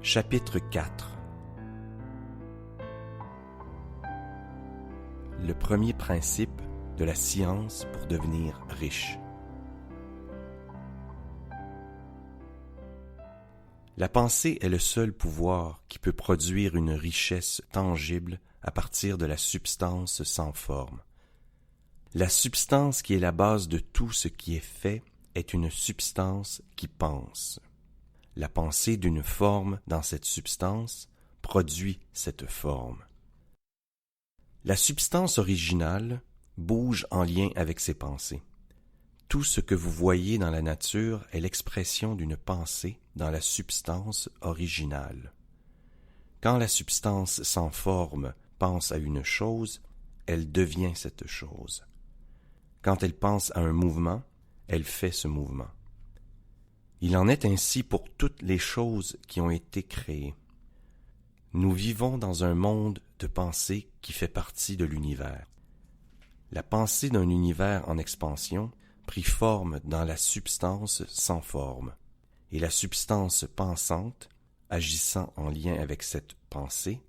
Chapitre 4. Le premier principe de la science pour devenir riche. La pensée est le seul pouvoir qui peut produire une richesse tangible à partir de la substance sans forme. La substance qui est la base de tout ce qui est fait est une substance qui pense. La pensée d'une forme dans cette substance produit cette forme. La substance originale bouge en lien avec ses pensées. Tout ce que vous voyez dans la nature est l'expression d'une pensée dans la substance originale. Quand la substance sans forme pense à une chose, elle devient cette chose. Quand elle pense à un mouvement, elle fait ce mouvement. Il en est ainsi pour toutes les choses qui ont été créées. Nous vivons dans un monde de pensée qui fait partie de l'univers. La pensée d'un univers en expansion prit forme dans la substance sans forme, et la substance pensante, agissant en lien avec cette pensée,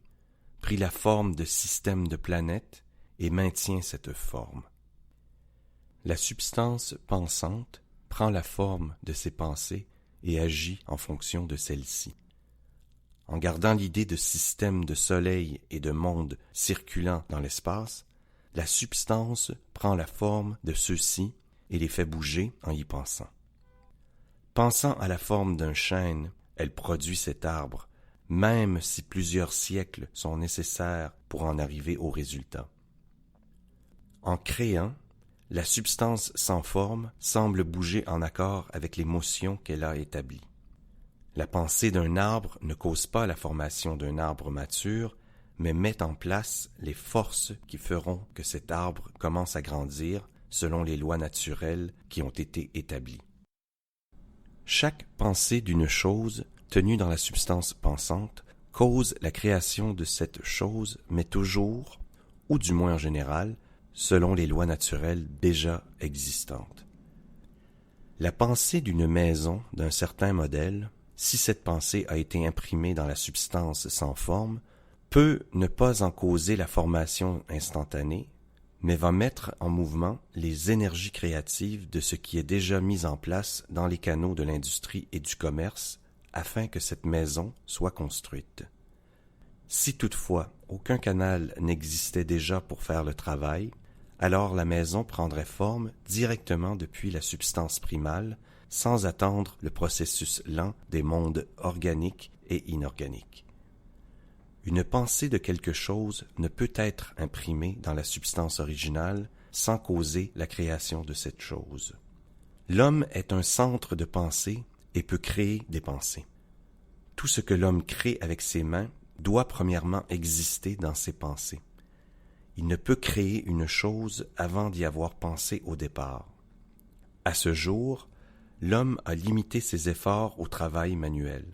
prit la forme de systèmes de planètes et maintient cette forme. La substance pensante prend la forme de ses pensées et agit en fonction de celles-ci. En gardant l'idée de système de soleil et de monde circulant dans l'espace, la substance prend la forme de ceux-ci et les fait bouger en y pensant. Pensant à la forme d'un chêne, elle produit cet arbre, même si plusieurs siècles sont nécessaires pour en arriver au résultat. En créant, la substance sans forme semble bouger en accord avec les motions qu'elle a établies. La pensée d'un arbre ne cause pas la formation d'un arbre mature, mais met en place les forces qui feront que cet arbre commence à grandir selon les lois naturelles qui ont été établies. Chaque pensée d'une chose tenue dans la substance pensante cause la création de cette chose, mais toujours, ou du moins en général, selon les lois naturelles déjà existantes. La pensée d'une maison d'un certain modèle, si cette pensée a été imprimée dans la substance sans forme, peut ne pas en causer la formation instantanée, mais va mettre en mouvement les énergies créatives de ce qui est déjà mis en place dans les canaux de l'industrie et du commerce afin que cette maison soit construite. Si toutefois aucun canal n'existait déjà pour faire le travail, alors la maison prendrait forme directement depuis la substance primale, sans attendre le processus lent des mondes organiques et inorganiques. Une pensée de quelque chose ne peut être imprimée dans la substance originale sans causer la création de cette chose. L'homme est un centre de pensée et peut créer des pensées. Tout ce que l'homme crée avec ses mains doit premièrement exister dans ses pensées. Il ne peut créer une chose avant d'y avoir pensé au départ. À ce jour, l'homme a limité ses efforts au travail manuel.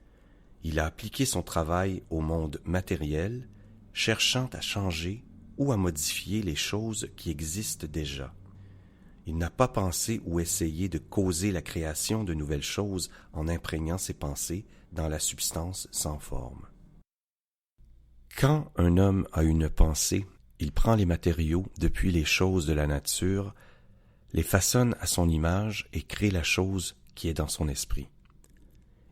Il a appliqué son travail au monde matériel, cherchant à changer ou à modifier les choses qui existent déjà. Il n'a pas pensé ou essayé de causer la création de nouvelles choses en imprégnant ses pensées dans la substance sans forme. Quand un homme a une pensée, il prend les matériaux depuis les choses de la nature, les façonne à son image et crée la chose qui est dans son esprit.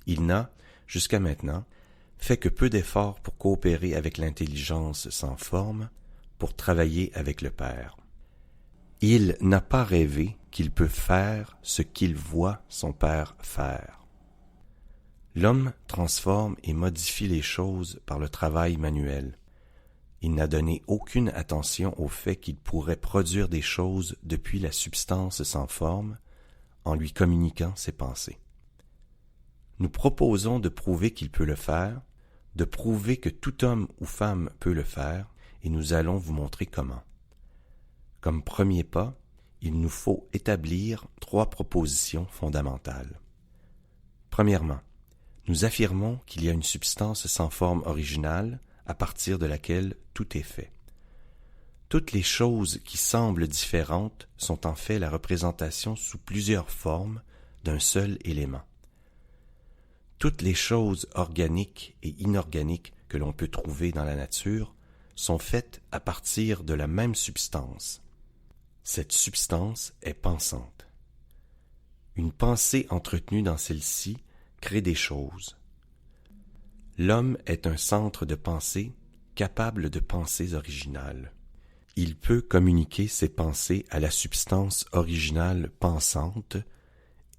Il n'a, jusqu'à maintenant, fait que peu d'efforts pour coopérer avec l'intelligence sans forme, pour travailler avec le Père. Il n'a pas rêvé qu'il peut faire ce qu'il voit son Père faire. L'homme transforme et modifie les choses par le travail manuel. Il n'a donné aucune attention au fait qu'il pourrait produire des choses depuis la substance sans forme en lui communiquant ses pensées. Nous proposons de prouver qu'il peut le faire, de prouver que tout homme ou femme peut le faire, et nous allons vous montrer comment. Comme premier pas, il nous faut établir 3 propositions fondamentales. Premièrement, nous affirmons qu'il y a une substance sans forme originale à partir de laquelle tout est fait. Toutes les choses qui semblent différentes sont en fait la représentation sous plusieurs formes d'un seul élément. Toutes les choses organiques et inorganiques que l'on peut trouver dans la nature sont faites à partir de la même substance. Cette substance est pensante. Une pensée entretenue dans celle-ci crée des choses. L'homme est un centre de pensée capable de pensées originales. Il peut communiquer ses pensées à la substance originale pensante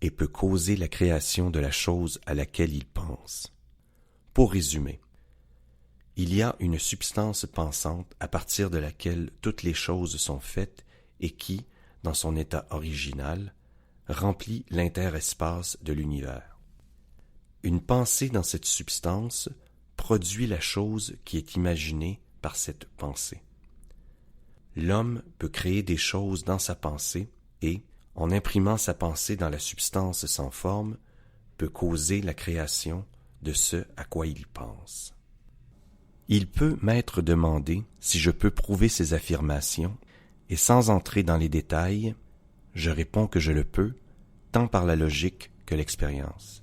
et peut causer la création de la chose à laquelle il pense. Pour résumer, il y a une substance pensante à partir de laquelle toutes les choses sont faites et qui, dans son état original, remplit l'interespace de l'univers. Une pensée dans cette substance produit la chose qui est imaginée par cette pensée. L'homme peut créer des choses dans sa pensée et, en imprimant sa pensée dans la substance sans forme, peut causer la création de ce à quoi il pense. Il peut m'être demandé si je peux prouver ces affirmations, et sans entrer dans les détails, je réponds que je le peux, tant par la logique que l'expérience.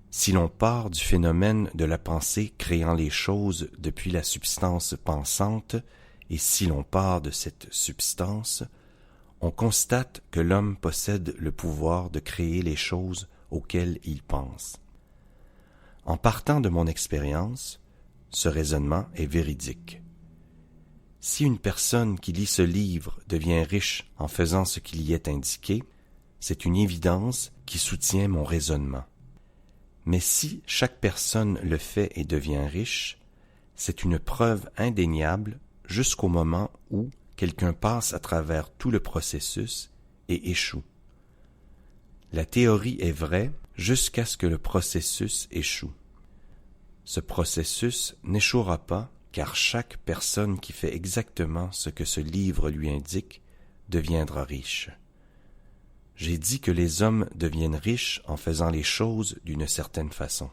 Si l'on part du phénomène de la pensée créant les choses depuis la substance pensante, et si l'on part de cette substance, on constate que l'homme possède le pouvoir de créer les choses auxquelles il pense. En partant de mon expérience, ce raisonnement est véridique. Si une personne qui lit ce livre devient riche en faisant ce qu'il y est indiqué, c'est une évidence qui soutient mon raisonnement. Mais si chaque personne le fait et devient riche, c'est une preuve indéniable jusqu'au moment où quelqu'un passe à travers tout le processus et échoue. La théorie est vraie jusqu'à ce que le processus échoue. Ce processus n'échouera pas car chaque personne qui fait exactement ce que ce livre lui indique deviendra riche. J'ai dit que les hommes deviennent riches en faisant les choses d'une certaine façon.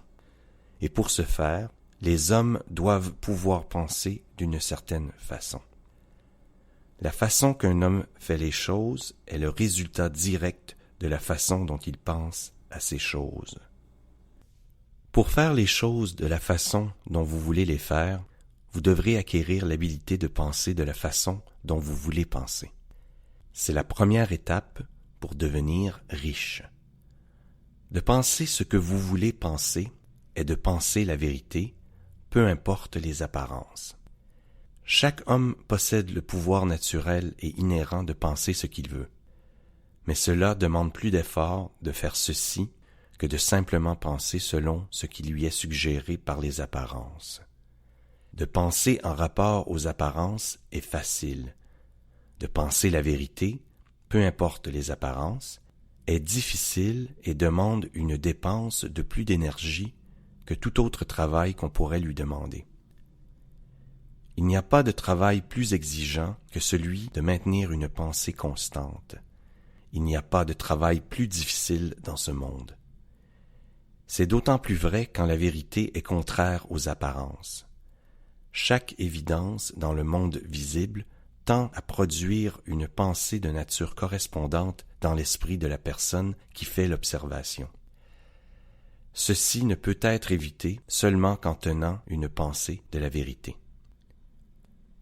Et pour ce faire, les hommes doivent pouvoir penser d'une certaine façon. La façon qu'un homme fait les choses est le résultat direct de la façon dont il pense à ces choses. Pour faire les choses de la façon dont vous voulez les faire, vous devrez acquérir l'habilité de penser de la façon dont vous voulez penser. C'est la première étape pour devenir riche. De penser ce que vous voulez penser est de penser la vérité, peu importe les apparences. Chaque homme possède le pouvoir naturel et inhérent de penser ce qu'il veut. Mais cela demande plus d'effort de faire ceci que de simplement penser selon ce qui lui est suggéré par les apparences. De penser en rapport aux apparences est facile. De penser la vérité, peu importe les apparences, est difficile et demande une dépense de plus d'énergie que tout autre travail qu'on pourrait lui demander. Il n'y a pas de travail plus exigeant que celui de maintenir une pensée constante. Il n'y a pas de travail plus difficile dans ce monde. C'est d'autant plus vrai quand la vérité est contraire aux apparences. Chaque évidence dans le monde visible tend à produire une pensée de nature correspondante dans l'esprit de la personne qui fait l'observation. Ceci ne peut être évité seulement qu'en tenant une pensée de la vérité.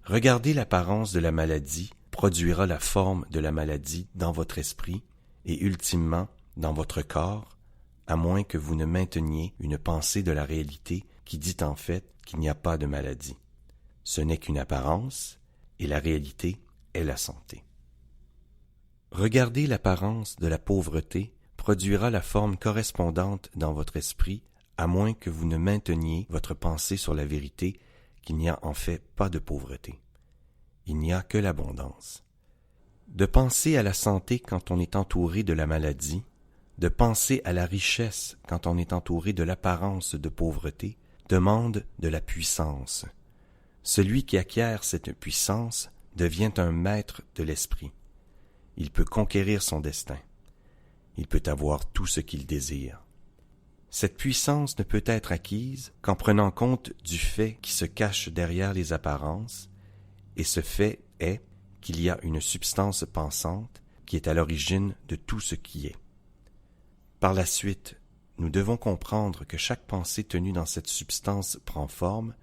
Regarder l'apparence de la maladie produira la forme de la maladie dans votre esprit et ultimement dans votre corps, à moins que vous ne mainteniez une pensée de la réalité qui dit en fait qu'il n'y a pas de maladie. Ce n'est qu'une apparence, et la réalité est la santé. Regarder l'apparence de la pauvreté produira la forme correspondante dans votre esprit, à moins que vous ne mainteniez votre pensée sur la vérité qu'il n'y a en fait pas de pauvreté. Il n'y a que l'abondance. De penser à la santé quand on est entouré de la maladie, de penser à la richesse quand on est entouré de l'apparence de pauvreté, demande de la puissance. Celui qui acquiert cette puissance devient un maître de l'esprit. Il peut conquérir son destin. Il peut avoir tout ce qu'il désire. Cette puissance ne peut être acquise qu'en prenant compte du fait qui se cache derrière les apparences, et ce fait est qu'il y a une substance pensante qui est à l'origine de tout ce qui est. Par la suite, nous devons comprendre que chaque pensée tenue dans cette substance prend forme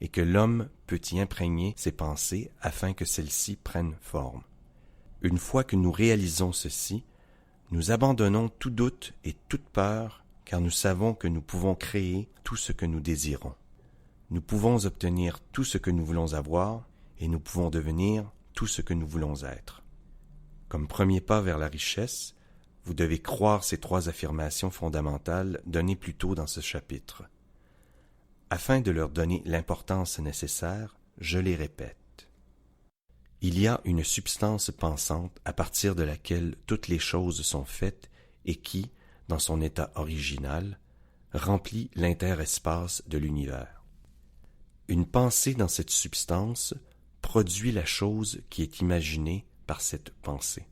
et que l'homme peut y imprégner ses pensées afin que celles-ci prennent forme. Une fois que nous réalisons ceci, nous abandonnons tout doute et toute peur, car nous savons que nous pouvons créer tout ce que nous désirons. Nous pouvons obtenir tout ce que nous voulons avoir et nous pouvons devenir tout ce que nous voulons être. Comme premier pas vers la richesse, vous devez croire ces 3 affirmations fondamentales données plus tôt dans ce chapitre. Afin de leur donner l'importance nécessaire, je les répète. Il y a une substance pensante à partir de laquelle toutes les choses sont faites et qui, dans son état original, remplit l'interespace de l'univers. Une pensée dans cette substance produit la chose qui est imaginée par cette pensée.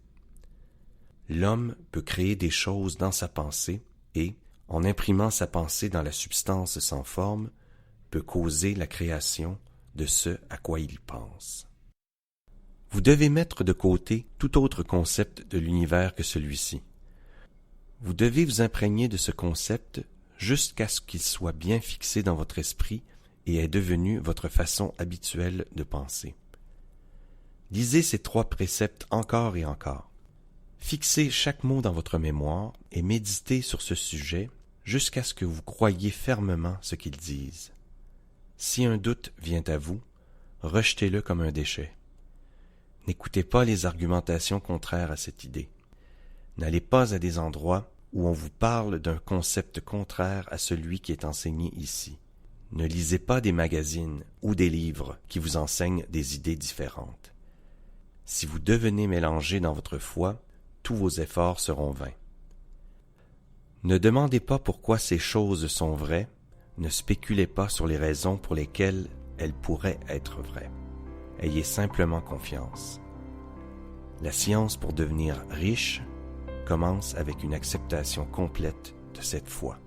L'homme peut créer des choses dans sa pensée et, en imprimant sa pensée dans la substance sans forme, peut causer la création de ce à quoi il pense. Vous devez mettre de côté tout autre concept de l'univers que celui-ci. Vous devez vous imprégner de ce concept jusqu'à ce qu'il soit bien fixé dans votre esprit et est devenu votre façon habituelle de penser. Lisez ces 3 préceptes encore et encore. Fixez chaque mot dans votre mémoire et méditez sur ce sujet jusqu'à ce que vous croyiez fermement ce qu'ils disent. Si un doute vient à vous, rejetez-le comme un déchet. N'écoutez pas les argumentations contraires à cette idée. N'allez pas à des endroits où on vous parle d'un concept contraire à celui qui est enseigné ici. Ne lisez pas des magazines ou des livres qui vous enseignent des idées différentes. Si vous devenez mélangé dans votre foi, tous vos efforts seront vains. Ne demandez pas pourquoi ces choses sont vraies, ne spéculez pas sur les raisons pour lesquelles elles pourraient être vraies. Ayez simplement confiance. La science pour devenir riche commence avec une acceptation complète de cette foi.